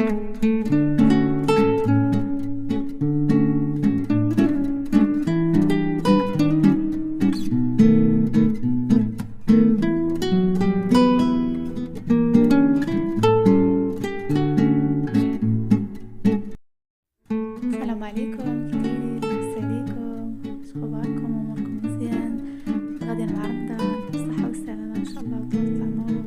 السلام عليكم، كيفين؟ لاباس عليكم؟ شخباركم؟ اموركم مزيان؟ غادي مع رمضان بالصحه والسلامه ان شاء الله وطول العمر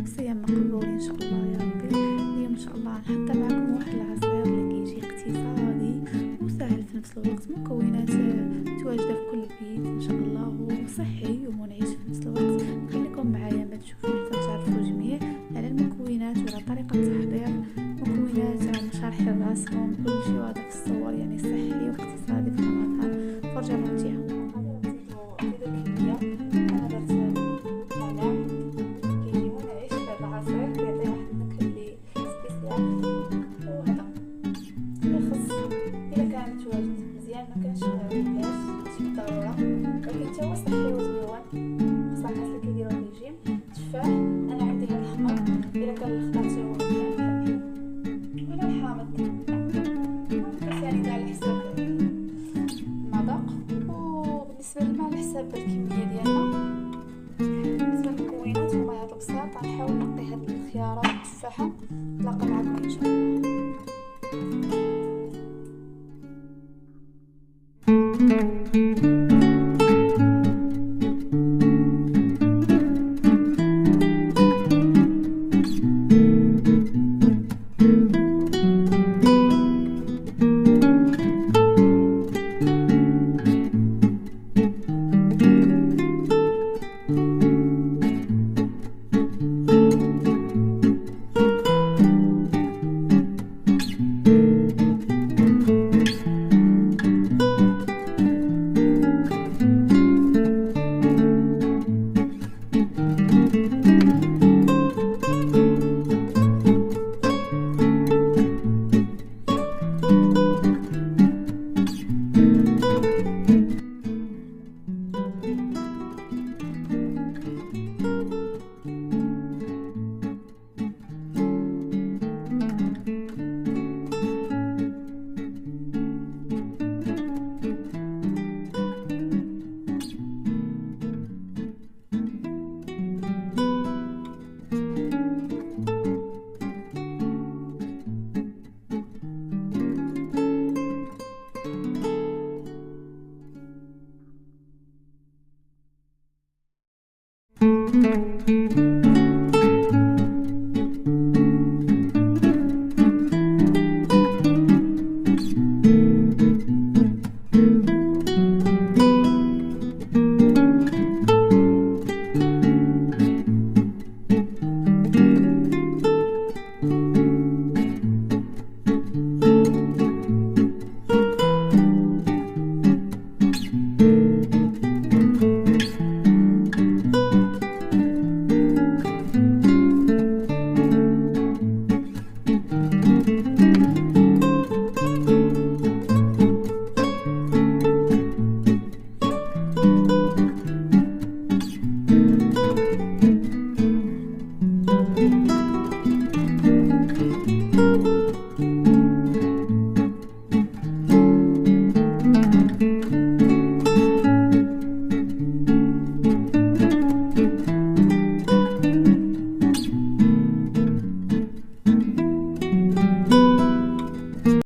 وصيام مقبول ان شاء الله يا ربي. اليوم ان شاء الله نحضر معكم واحد العصير اللي كيجي اقتصادي وسهل في نفس الوقت، مكونات متواجده في كل بيت ان شاء الله، وصحي ومنعش في نفس الوقت. خليكم معايا ما تشوفوا حتى تعرفوا جميع على المكونات وعلى طريقه التحضير. مكونات عن شرح راسهم، كل شيء واضح في الصور، يعني صحي واقتصادي في رمضان، فرجة ممتعة. انا درت نعناع كيجي منعش في العصير، كيعطي واحد النكهه اللي سبيسيال. وهذا الخس الا كان متواجد مزيان، ما كانش مبلاش ماشي بالضروره، ولكن حتى هو صحي وزوين خاصة الناس اللي كيديروا الريجيم. تفاح، انا عندي هذا الاحمر، الا كان الخضار حتى هو مزيان ولا الحامض ثاني على حساب المذاق. وبالنسبه للماء على حساب الكميه ديالنا. بالنسبه للمكونات هما هاد البساط، غنحاول نقي هاد الخيارات والتفاحه. نتلاقى معكم ان شاء الله.